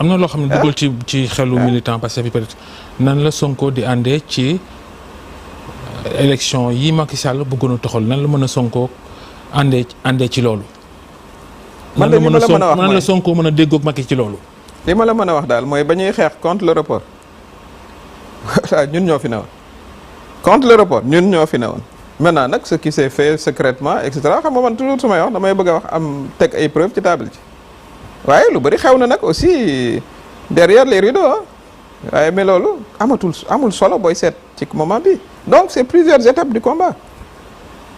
am na loo xam ne dugal ci xelu militant parce que peut-être nan la Sonko di àndee ci élection yi Macky Sall bëggoon a toxal nan la mën a Sonko àndee ci loolu. man de li ma la mën a wax nan la Sonko mën a déggoog Macky ci loolu. li ma la mën a wax daal mooy ba ñuy xeex contre le report ñun ñoo fi newoon contre le report ñun ñoo fi newoon maintenant nag ce qui s'est fait secrètement et cetera xam nga man toujours su may wax damay bëgg a wax am teg ay preuves ci table ci waaye lu bëri xew na nag aussi derrière les rideaux waaye mais loolu amul solo booy seet ci moment bi donc c'est plusieurs étapes du combat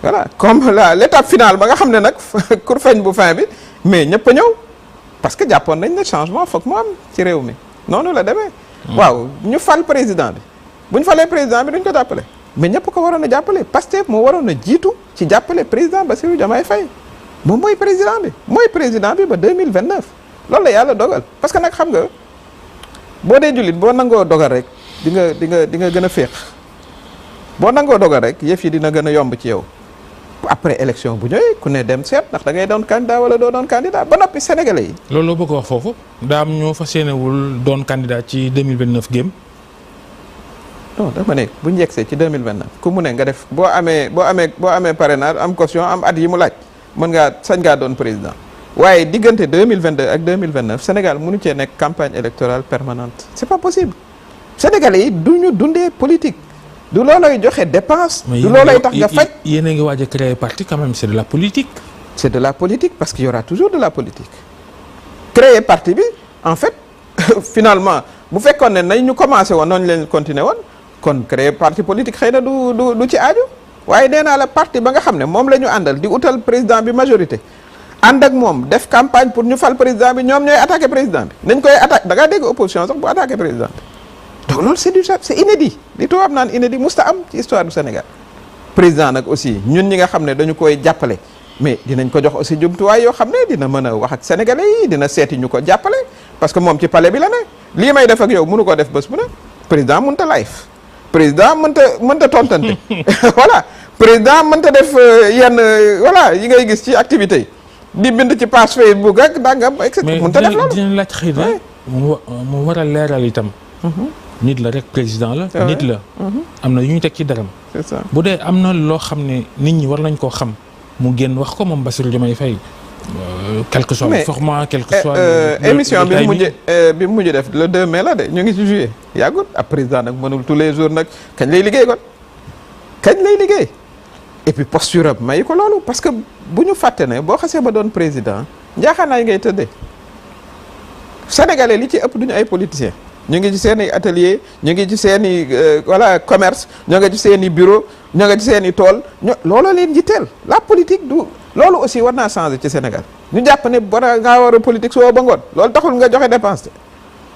voilà comme l'étape finale ba nga xam ne nag kurfeñ bu fin bi mais ñëpp a ñëw parce que jàppoon nañ ne changement foog mu am ci réew mi noonu la demee. waaw ñu fal président bi bu ñu falee président bi duñ ko jàppale mais ñëpp ko waroon a jàppale Pastef moo waroon a jiitu ci jàppale président Bassirou Diomaye Faye moom mooy président bi ba 2029 loolu la yàlla dogal parce que nag xam nga boo dee jullit boo nangoo dogal rek di nga gën a féex boo nangoo dogal rek yëf yi dina gën a yomb ci yow après élection bu ñëwee ku ne dem seet ndax da ngay doon candidat wala doo doon candidat ba noppi sénégalais yi. loolu la bëgg a wax foofu daa am ñoo fas yéenewul doon candidat ci 2029 géem. non dama ne bu ñu yegsee ci 2029 ku mu ne nga def boo amee parrainage am caution am at yi mu laaj sañ ngaa doon président waaye diggante 2022 ak 2029 Sénégal mënu cee nekk campagne électorale permanente c'est pas possible sénégalais yi du ñu dundee politique. du loolay joxe dépense. du loolay tax nga faj. yéen a ngi waaj a créer parti quand même c'est de la politique. c'est de la politique parce qu'il y aura toujours de la politique. créer parti bi en fait finalement bu fekkoon ne nañ ñu commencé woon noonu leen continuer woon kon créer parti politique xëy na du ci aaju waaye nee naa la parti ba nga xam ne moom la ñu àndal di utal président bi majorité ànd ak moom def campagne pour ñu fal président bi ñoom ñooy attaquer président bi nañ koy attaquer da ngaa dégg opposition sax bu attaquer président bi. donc loolu c'est inédit li tubaab naan inédit musta am ci histoire du Sénégal président nag aussi ñun ñi nga xam ne dañu koy jàppale mais dinañ ko jox aussi jumtuwaay yoo xam ne dina mën a wax ak sénégalais yi dina seeti ñu ko jàppale parce que moom ci palais bi la ne lii may def ak yow mënu ko def bés bu ne président mënta live président mënta tontante voilà président mënta def yenn voilà yi ngay gis ci activité yi di bind ci page Facebook ak dangam et cetera mënta def loolu mais dinañ laaj xëy na mu war a leeral itam. nit la rek président la. nit la. am na yu ñu teg ci daram. c'est ça bu dee am na loo xam ne nit ñi war nañ koo xam mu génn wax ko moom Bassirou Diomaye Faye. quel que soit le format quel que soit. émission bi mu mujj def le 2 mai la de ñu ngi ci juillet yàggut ab président nag mënul tous les jours nag kañ lay liggéey kon kañ lay liggéey et puis posture am may ko loolu parce que bu ñu fàtte ne boo xasee ba doon président njaaxaanaay ngay tëddee sénégalais li ci ëpp duñu ay politiciens. ñu ngi ci seen i atelier ñu ngi ci seen i commerce ñoo ngi ci seen i bureau ñoo ngi ci seen i tool looloo leen jitteel la politique du loolu aussi war naa changer ci Sénégal ñu jàpp ne ngaa war a politique soo ba ngoon loolu taxul nga joxe dépense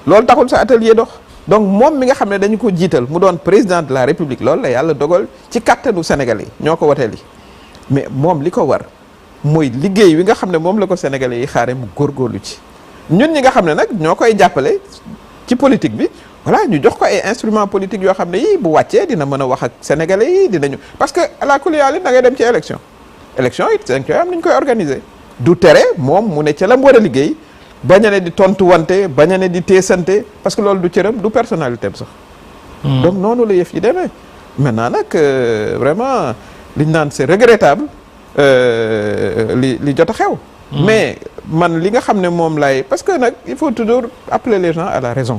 loolu taxul sa atelier dox donc moom mi nga xam ne dañu ko jiital mu doon président de la République loolu la yàlla dogal ci kattanu Sénégalais yi ñoo ko woteel yi mais moom li ko war mooy liggéey wi nga xam ne moom la ko Sénégalais yi xaare mu góorgóorlu ci ñun ñi nga xam ne nag ñoo koy jàppale ci politique bi voilà ñu jox ko ay instruments politiques yoo xam ne yii bu wàccee dina mën a wax ak sénégalais yi dinañu parce que la kuliyaali da ngay dem ci élection it dañ koy am ni ñu koy organiser du tere moom mu ne ca la mu war a liggéey bañ a ne di tontu wante bañ a ne di teesante parce que loolu du cëram du personnalité am sax. donc noonu la yëf yi demee maintenant nag vraiment liñ naan c'est regrettable li jot a xew. mais man li nga xam ne moom lay parce que nag il faut toujours appeler les gens à la raison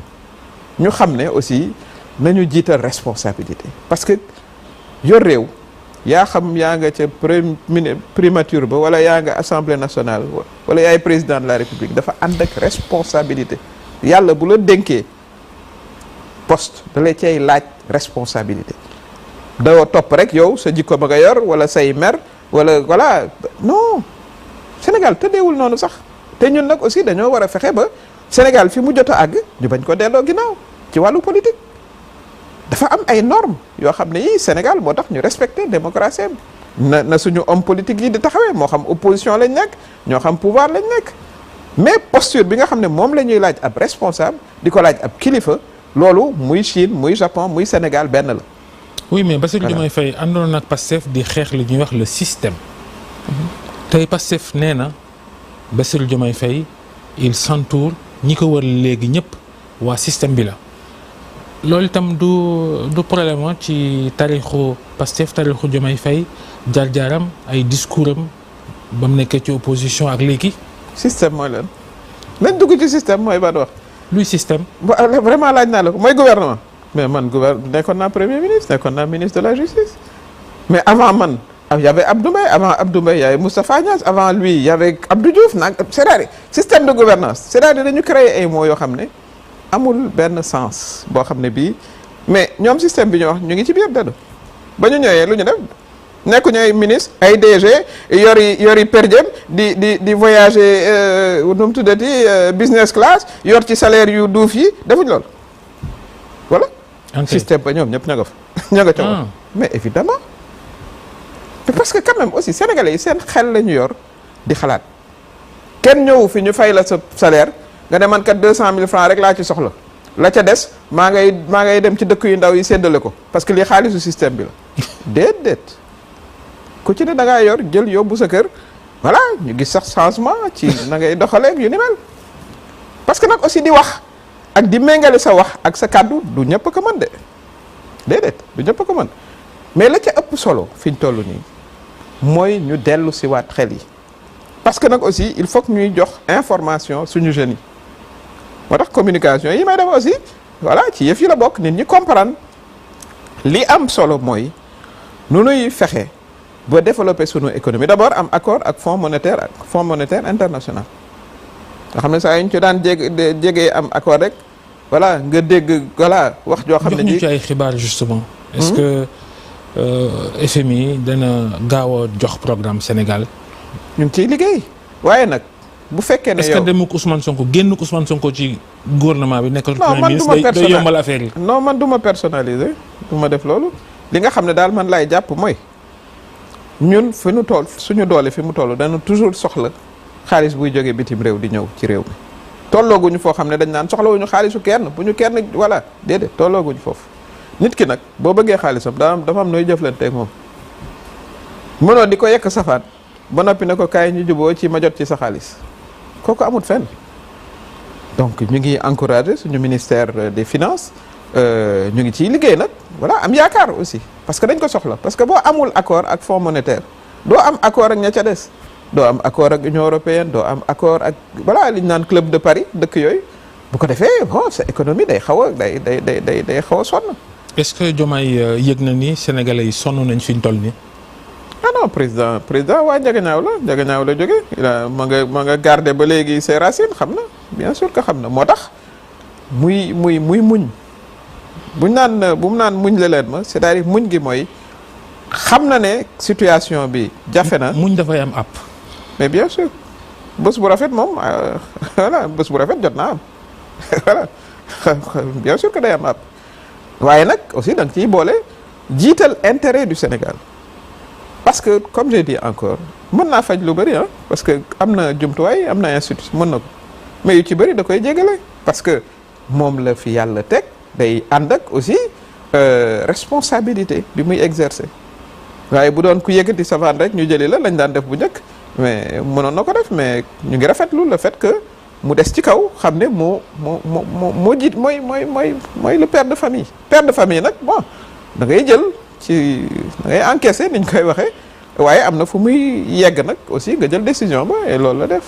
ñu xam ne aussi nañu jiital responsabilité parce que yor réew yaa xam yaa nga ca primature ba wala yaa nga assemblée nationale wala yaay président de la république dafa ànd ak responsabilité yàlla bu la dénkee poste da lay cay laaj responsabilité doo topp rek yow sa jikko ba nga yor wala say mer wala voilà non Sénégal tëddeewul noonu sax te ñun nag aussi dañoo war a fexe ba Sénégal fi mu jot a àgg ñu bañ ko delloo ginnaaw ci wàllu politique dafa am ay normes yoo xam ne yii Sénégal moo tax ñu respecter démocratie na suñu homme politique yi di taxawee moo xam opposition lañ nekk ñoo xam pouvoir lañ nekk mais posture bi nga xam ne moom la ñuy laaj ab responsable di ko laaj ab kilifa loolu muy Chine muy Japon muy Sénégal benn la. oui mais Bassirou Diomaye Faye àndoon nag Pastef di xeex li ñuy wax le système. tey Pastef nee na Bassirou Diomaye Faye il s'entoure ñi ko wër léegi ñëpp waa système bi la loolu itam du problème ci tarixu Pastef tarixu Diomaye Faye jaar-jaaram ay discours am ba mu nekkee ci opposition ak léegi. système mooy lan nañ dugg ci système mooy ban wax. luy système. vraiment laaj naa la ko mooy gouvernement. mais man nekkoon naa premier ministre nekkoon naa ministre de la justice mais avant man y avait Abdou Mbaye avant Abdou Mbaye y avait Moustapha Niasse avant lui y avait Abdou Diouf c'est-à-dire système de gouvernance c'est-à-dire dañu créer ay mots yoo xam ne amul benn sens boo xam ne bii mais ñoom système bi ñu wax ñu ngi ci biir dëgg ba ñu ñëwee lu ñu def nekku ñooy ministre ay DG yori per diem di voyager nu mu tuddati business class yor ci salaire yu duuf yi defuñ loolu voilà. système ba ñoom ñëpp ña nga fa ña nga ca mais évidemment parce que quand même aussi sénégalais yi seen xel la ñu yor di xalaat kenn ñëw fi ñu fay la sa salaire nga ne man kat 200 000 francs rek laa ci soxla la ca des maa ngay dem ci dëkk yu ndaw yi séddale ko parce que lii xaalisu système bi la déedéet ku ci ne da ngaa yor jël yóbbu sa kër voilà ñu gis sax changement ci na ngay doxalee yu ni mel parce que nag aussi di wax ak di méngale sa wax ak sa kàddu du ñëpp ko mën de déedéet du ñëpp ko mën mais la ca ëpp solo fi ñu toll nii mooy ñu dellu si waat xel yi parce que nag aussi il faut que ñuy jox information suñu jeunes yi moo tax communication yi may def aussi voilà ci yëf yi la bokk nit ñi comprendre li am solo mooy nu nuy fexe ba développer sunu économie d'abord am accord ak fonds monétaire international nga xam ne saa yu ñu ci daan jegee am accord rek voilà nga dégg voilà wax joo xam ne jox ñu ci ay xibaar justement est-ce que FMI dana gaaw a jox programme Sénégal. ñu ngi ciy liggéey waaye nag bu fekkee ne yow est-ce que demuk Ousmane Sonko génnuk Ousmane Sonko ci gouvernement bi nekkal premier ministre day yombal affaire yi. non man du ma personnaliser du ma def loolu li nga xam ne daal man laay jàpp mooy ñun fi nu toll suñu doole fi mu toll dana toujours soxla xaalis buy jógee bitim réew di ñëw ci réew mi tollooguñu foo xam ne dañ naan soxlawuñu xaalisu kenn bu ñu kenn voilà déedéet tollooguñu foofu nit ki nag boo bëggee xaalisam dafa am nooy jëflanteeg moom mënoo di ko yekk safaan ba noppi ne ko kaay ñu juboo ci ma jot ci sa xaalis kooku amut fenn donc ñu ngi encourager suñu ministère des finances ñu ngi ciy liggéey nag voilà am yaakaar aussi parce que dañ ko soxla parce que boo amul accord ak fonds monétaire doo am accord ak ña ca des doo am accord ak Union européenne doo am accord ak voilà li ñu naan club de Paris dëkk yooyu bu ko defee bon sa économie day xaw a day xaw a sonn. est-ce que Diomaye yëg na ni sénégalais yi sonn nañ fi ñu toll nii. ah non président waa Njagañaaw la jógee ma nga garder ba léegi ses racines xam na bien sûr que xam na moo tax muy muñ bu mu naan muñ la leen ma c'est-à-dire muñ gi mooy xam na ne situation bi jafe na. muñ dafay am app. mais bien sûr bés bu rafet moom voilà bés bu rafet jot naa am voilà bien sûr que day am app waaye nag aussi da nga ciy boole jiital intérêt du Sénégal. parce que comme j'ai dit encore mën naa faj lu bëri parce que am na jumtuwaay am na institution mën na ko mais yu ci bëri da koy jégale parce que moom la fi yàlla teg day ànd ak aussi responsabilité bi muy exercer waaye bu doon ku yëkkati savane rek ñu jëli la lañ daan def bu njëkk mais mënoon na ko def mais ñu ngi rafetlu le fait que mu des ci kaw xam ne moo jiit mooy le père de famille. père de famille nag bon da ngay jël. ci da ngay encaisser niñ koy waxee waaye am na fu muy yegg nag aussi nga jël décision ba et loolu la def